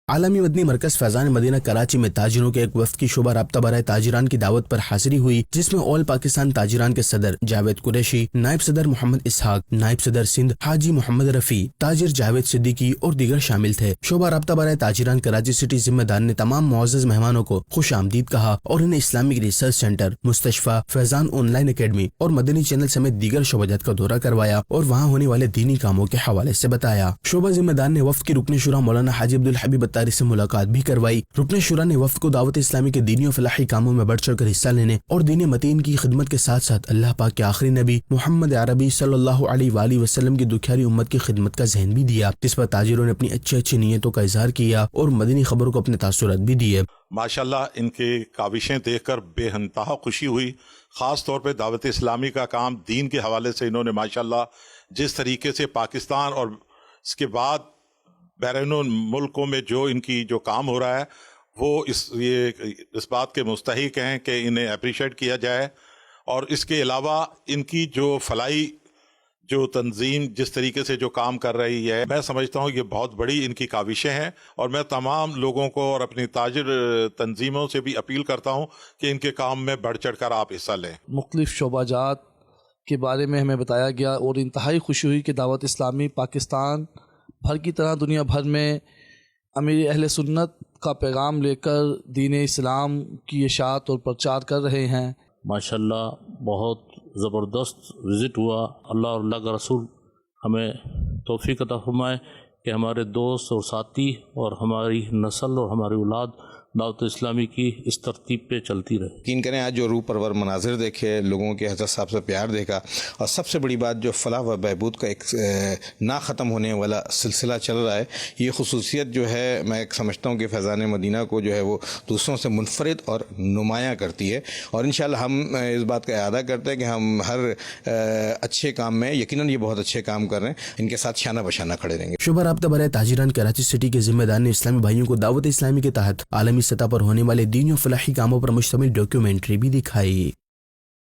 عالمی مدنی مرکز فیضان مدینہ کراچی میں تاجروں کے ایک وفد کی شعبہ رابطہ برائے تاجران کی دعوت پر حاضری ہوئی، جس میں آل پاکستان تاجران کے صدر جاوید قریشی، نائب صدر محمد اسحاق، نائب صدر سندھ حاجی محمد رفیع، تاجر جاوید صدیقی اور دیگر شامل تھے۔ شعبہ رابطہ برائے تاجران کراچی سٹی ذمہ دار نے تمام معزز مہمانوں کو خوش آمدید کہا اور انہیں اسلامک ریسرچ سینٹر، مستشفیٰ، فیضان آن لائن اکیڈمی اور مدنی چینل سمیت دیگر شعبجات کا دورہ کروایا اور وہاں ہونے والے دینی کاموں کے حوالے سے بتایا۔ شعبہ ذمہ دار نے وفد کی رکن شورا مولانا حاجی عبدالحبیب اتاری سے ملاقات بھی کروائی۔ رکن شورا نے وفد کو دعوت اسلامی کے دینی و فلاحی کاموں میں بڑھ چڑھ کر حصہ لینے اور دین متین کی خدمت کے ساتھ ساتھ اللہ پاک کے آخری نبی محمد عربی صلی اللہ علیہ وآلہ وسلم کی دکھیاری امت کی خدمت کا ذہن بھی دیا، جس پر تاجروں نے اپنی اچھی نیتوں کا اظہار کیا اور مدنی خبروں کو اپنے تاثرات بھی دیے۔ ماشاءاللہ ان کے کاوشیں دیکھ کر بے انتہا خوشی ہوئی، خاص طور پہ دعوت اسلامی کا کام دین کے حوالے سے انہوں نے ماشاءاللہ جس طریقے سے پاکستان اور اس کے بعد بیرون ملکوں میں جو ان کی جو کام ہو رہا ہے وہ اس بات کے مستحق ہیں کہ انہیں اپریشیٹ کیا جائے، اور اس کے علاوہ ان کی جو فلاحی جو تنظیم جس طریقے سے جو کام کر رہی ہے، میں سمجھتا ہوں یہ بہت بڑی ان کی کاوشیں ہیں، اور میں تمام لوگوں کو اور اپنی تاجر تنظیموں سے بھی اپیل کرتا ہوں کہ ان کے کام میں بڑھ چڑھ کر آپ حصہ لیں۔ مختلف شعبہ جات کے بارے میں ہمیں بتایا گیا اور انتہائی خوشی ہوئی کہ دعوت اسلامی پاکستان بھر کی طرح دنیا بھر میں امیر اہل سنت کا پیغام لے کر دین اسلام کی اشاعت اور پرچار کر رہے ہیں۔ ماشاءاللہ بہت زبردست وزٹ ہوا۔ اللہ اور اللہ کا رسول ہمیں توفیق عطا فرمائے کہ ہمارے دوست اور ساتھی اور ہماری نسل اور ہماری اولاد دعوت اسلامی کی اس ترتیب پہ چلتی رہے۔ یقین کریں آج جو روح پرور مناظر دیکھے، لوگوں کے حضرت صاحب سے پیار دیکھا، اور سب سے بڑی بات جو فلاح و بہبود کا ایک نہ ختم ہونے والا سلسلہ چل رہا ہے، یہ خصوصیت جو ہے میں سمجھتا ہوں کہ فیضان مدینہ کو جو ہے وہ دوسروں سے منفرد اور نمایاں کرتی ہے، اور انشاءاللہ ہم اس بات کا اعادہ کرتے ہیں کہ ہم ہر اچھے کام میں یقیناً یہ بہت اچھے کام کر رہے ہیں، ان کے ساتھ شانہ بشانہ کھڑے رہیں گے۔ شعبہ رابطہ برائے تاجران کراچی سٹی کے ذمہ دار نے اسلامی بھائیوں کو دعوت اسلامی کے تحت عالمی سطح پر ہونے والے دینی و فلاحی کاموں پر مشتمل ڈاکیومنٹری بھی دکھائی۔